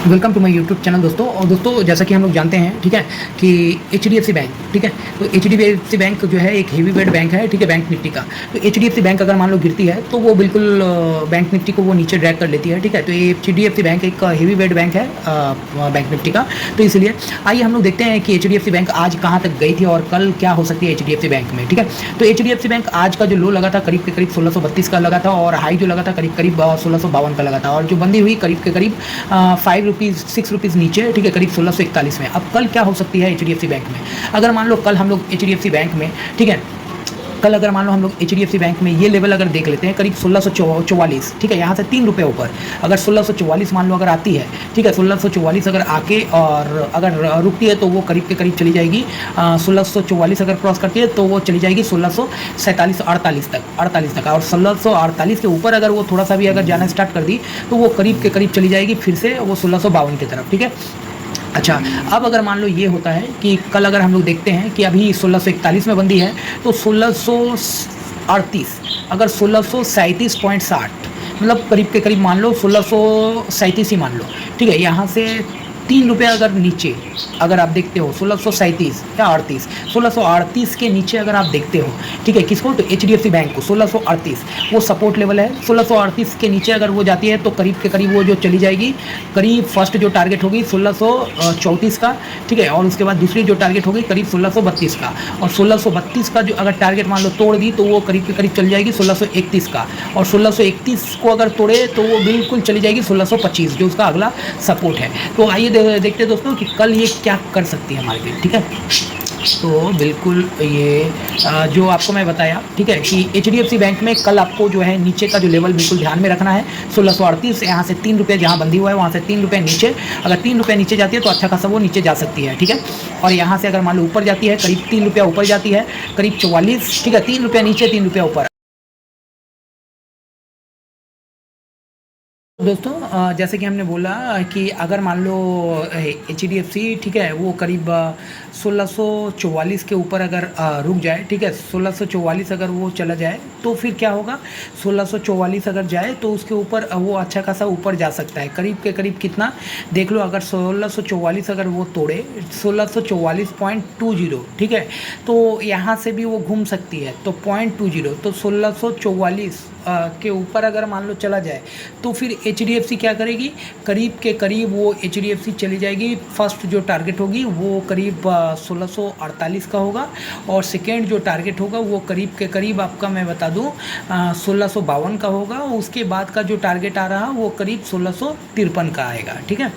Welcome to my YouTube channel दोस्तों। और दोस्तों जैसा कि हम लोग जानते हैं ठीक है कि एचडीएफसी बैंक ठीक है, तो एचडीएफसी बैंक जो है एक हेवी वेट बैंक है ठीक है बैंक निफ्टी का। तो एचडीएफसी बैंक अगर मान लो गिरती है तो वो बिल्कुल बैंक निफ्टी को वो नीचे ड्रैग कर लेती है ठीक है। तो ये एचडीएफसी बैंक एक हेवी वेट बैंक है बैंक निफ्टी का। तो इसलिए आइए हम लोग देखते हैं कि एचडीएफसी बैंक आज कहाँ तक गई थी और कल क्या हो सकती है एचडीएफसी बैंक में ठीक है। तो एचडीएफसी बैंक आज का जो लो लगा था करीब 1632 का लगा था और हाई जो लगा था करीब 1652 का लगा था और जो बंदी हुई करीब 6 रुपीज़ नीचे ठीक है, करीब 1641 में। अब कल क्या हो सकती है एचडीएफसी बैंक में? अगर मान लो कल हम लोग एचडीएफसी बैंक में ठीक है, कल अगर मान लो हम लोग एचडीएफसी बैंक में ये लेवल अगर देख लेते हैं करीब 1644 ठीक है, यहाँ से 3 रुपये ऊपर अगर 1644 मान लो अगर आती है ठीक है, 1644 अगर आके और अगर रुकती है तो वो करीब के करीब चली जाएगी 1644 अगर क्रॉस करती है तो वो चली जाएगी 1647 48 तक और 1648 के ऊपर अगर वो थोड़ा सा भी अगर जाना स्टार्ट कर दी तो वो करीब के करीब चली जाएगी फिर से वो 1652 की तरफ ठीक है। अच्छा, अब अगर मान लो ये होता है कि कल अगर हम लोग देखते हैं कि अभी 1641 में बंदी है तो 1638 अगर 1637.60 मतलब करीब के करीब मान लो 1637 ही मान लो ठीक है, यहाँ से 3 रुपये अगर नीचे अगर आप देखते हो 1637 या 1638 के नीचे अगर आप देखते हो ठीक है, किसको? तो एचडीएफसी बैंक को 1638 वो सपोर्ट लेवल है। 1638 के नीचे अगर वो जाती है तो करीब के करीब वो जो चली जाएगी करीब फर्स्ट जो टारगेट होगी 1634 का ठीक है, और उसके बाद दूसरी जो टारगेट होगी करीब 1632 का और 1632 का जो अगर टारगेट मान लो तोड़ दी तो वो करीब के करीब चली जाएगी 1631 का और 1631 को अगर तोड़े तो वो बिल्कुल चली जाएगी 1625 जो उसका अगला सपोर्ट है। तो आइए देखते हैं दोस्तों कि कल ये क्या कर सकती है मार्केट ठीक है। तो बिल्कुल ये जो आपको मैं बताया ठीक है कि एचडीएफसी बैंक में कल आपको जो है नीचे का जो लेवल बिल्कुल ध्यान में रखना है 1638 यहाँ से 3 रुपये जहाँ बंदी हुआ है वहाँ से 3 रुपये नीचे, अगर 3 रुपये नीचे जाती है तो अच्छा खासा वो नीचे जा सकती है ठीक है। और यहाँ से अगर मान लो ऊपर जाती है करीब 3 रुपया ऊपर जाती है करीब 44 ठीक है, 3 रुपये नीचे 3 रुपया ऊपर। दोस्तों जैसे कि हमने बोला कि अगर मान लो एचडीएफसी ठीक है वो करीब 1644 के ऊपर अगर रुक जाए ठीक है, 1644 अगर वो चला जाए तो फिर क्या होगा? 1644 अगर जाए तो उसके ऊपर वो अच्छा खासा ऊपर जा सकता है करीब के करीब कितना देख लो, अगर 1644 अगर वो तोड़े 1644.20 ठीक है, तो यहाँ से भी वो घूम सकती है तो 0.20 तो 1644 के ऊपर अगर मान लो चला जाए तो फिर एचडीएफसी क्या करेगी? करीब के करीब वो एचडीएफसी चली जाएगी, फर्स्ट जो टारगेट होगी वो करीब 1648 का होगा और सेकेंड जो टारगेट होगा वो करीब के करीब आपका मैं बता दूं 1652 का होगा। उसके बाद का जो टारगेट आ रहा वो करीब 1653 का आएगा ठीक है।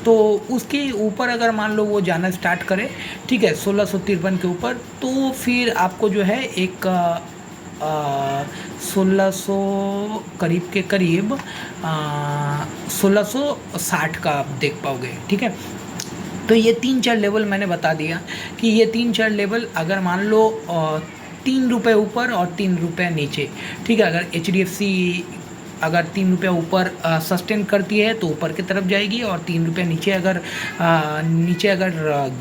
तो उसके ऊपर अगर मान लो वो जाना स्टार्ट करे ठीक है 1653 के ऊपर तो फिर आपको जो है एक 1600 करीब के करीब 1660 का आप देख पाओगे ठीक है। तो ये 3-4 लेवल मैंने बता दिया कि ये 3-4 लेवल अगर मान लो 3 रुपये ऊपर और 3 रुपये नीचे ठीक है, अगर एचडीएफसी अगर 3 रुपये ऊपर सस्टेन करती है तो ऊपर की तरफ जाएगी और 3 रुपये नीचे अगर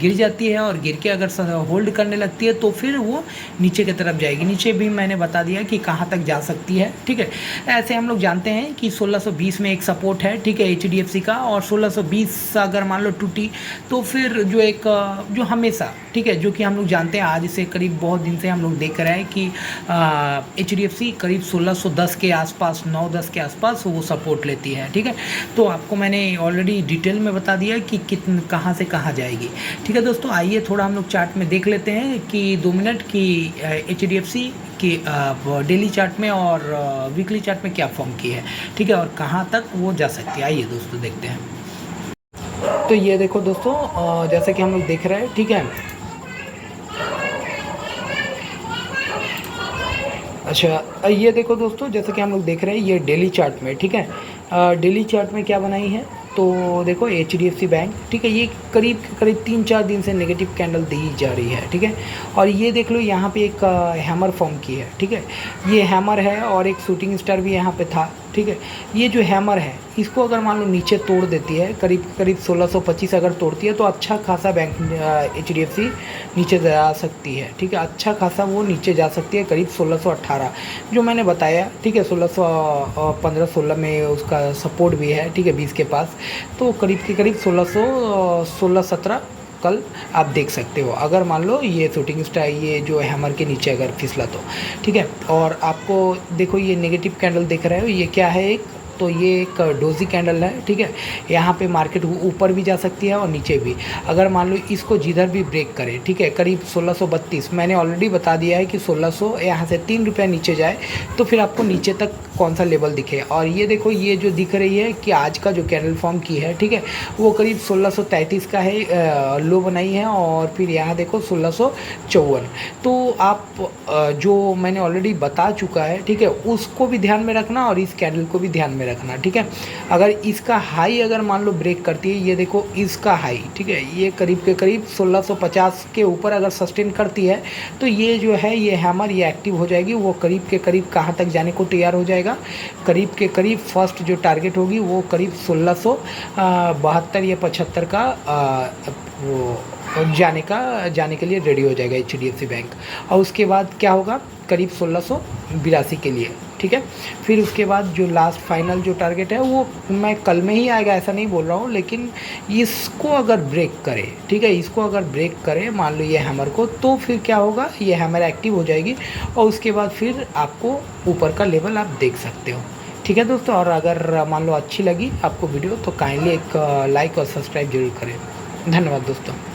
गिर जाती है और गिर के अगर होल्ड करने लगती है तो फिर वो नीचे की तरफ जाएगी। नीचे भी मैंने बता दिया कि कहाँ तक जा सकती है ठीक है। ऐसे हम लोग जानते हैं कि 1620 में एक सपोर्ट है ठीक है एचडीएफसी का, और 1620 अगर मान लो टूटी तो फिर जो एक जो हमेशा ठीक है जो कि हम लोग जानते हैं आज से करीब बहुत दिन से हम लोग देख रहे हैं कि एचडीएफसी करीब 1610 के आसपास 9-10 के आसपास वो सपोर्ट लेती है ठीक है। तो आपको मैंने ऑलरेडी डिटेल में बता दिया कि कहाँ से कहाँ जाएगी ठीक है। दोस्तों आइए थोड़ा हम लोग चार्ट में देख लेते हैं कि 2 मिनट की एचडीएफसी की डेली चार्ट में और वीकली चार्ट में क्या फॉर्म की है ठीक है और कहाँ तक वो जा सकती है। आइए दोस्तों देखते हैं। तो ये देखो दोस्तों जैसे कि हम लोग देख रहे हैं ठीक है। अच्छा ये देखो दोस्तों जैसे कि हम लोग देख रहे हैं ये डेली चार्ट में ठीक है, डेली चार्ट में क्या बनाई है तो देखो एचडीएफसी बैंक ठीक है, ये करीब 3-4 दिन से नेगेटिव कैंडल दी जा रही है ठीक है। और ये देख लो यहाँ पे एक हैमर फॉर्म की है ठीक है, ये हैमर है और एक शूटिंग स्टार भी यहाँ पे था ठीक है। ये जो हैमर है इसको अगर मान लो नीचे तोड़ देती है, करीब करीब 1625 अगर तोड़ती है तो अच्छा खासा बैंक HDFC नीचे जा सकती है, ठीक है। अच्छा खासा वो नीचे जा सकती है, करीब 1618 जो मैंने बताया, ठीक है। 1615-16 में उसका सपोर्ट भी है, ठीक है, 20 के पास। तो करीब के करीब 1617 कल आप देख सकते हो, अगर मान लो ये शूटिंग स्टार ये जो हैमर के नीचे अगर फिसला तो, ठीक है। और आपको देखो ये नेगेटिव कैंडल देख रहे हो, ये क्या है, एक तो ये एक डोजी कैंडल है, ठीक है। यहाँ पे मार्केट ऊपर भी जा सकती है और नीचे भी। अगर मान लो इसको जिधर भी ब्रेक करे, ठीक है, करीब 1632 मैंने ऑलरेडी बता दिया है कि 1600 यहाँ से 3 रुपया नीचे जाए तो फिर आपको नीचे तक कौन सा लेवल दिखे। और ये देखो ये जो दिख रही है कि आज का जो कैंडल फॉर्म की है, ठीक है, वो करीब 1633 का है, लो बनाई है। और फिर यहाँ देखो 1654। तो आप जो मैंने ऑलरेडी बता चुका है, ठीक है, उसको भी ध्यान में रखना और इस कैंडल को भी ध्यान में रखना, ठीक है। अगर इसका हाई अगर मान लो ब्रेक करती है, ये देखो इसका हाई, ठीक है, ये करीब के करीब 1650 के ऊपर अगर सस्टेन करती है तो ये जो है ये हैमर ये एक्टिव हो जाएगी। वो करीब के करीब कहाँ तक जाने को तैयार हो जाएगा, करीब के करीब फर्स्ट जो टारगेट होगी वो करीब 1672 या 75 का वो जाने के लिए रेडी हो जाएगा HDFC बैंक। और उसके बाद क्या होगा, करीब 1682 के लिए, ठीक है। फिर उसके बाद जो लास्ट फाइनल जो टारगेट है वो मैं कल में ही आएगा ऐसा नहीं बोल रहा हूँ, लेकिन इसको अगर ब्रेक करे, ठीक है, इसको अगर ब्रेक करे मान लो ये हैमर को, तो फिर क्या होगा, ये हैमर एक्टिव हो जाएगी और उसके बाद फिर आपको ऊपर का लेवल आप देख सकते हो, ठीक है दोस्तों। और अगर मान लो अच्छी लगी आपको वीडियो तो काइंडली एक लाइक और सब्सक्राइब जरूर करें। धन्यवाद दोस्तों।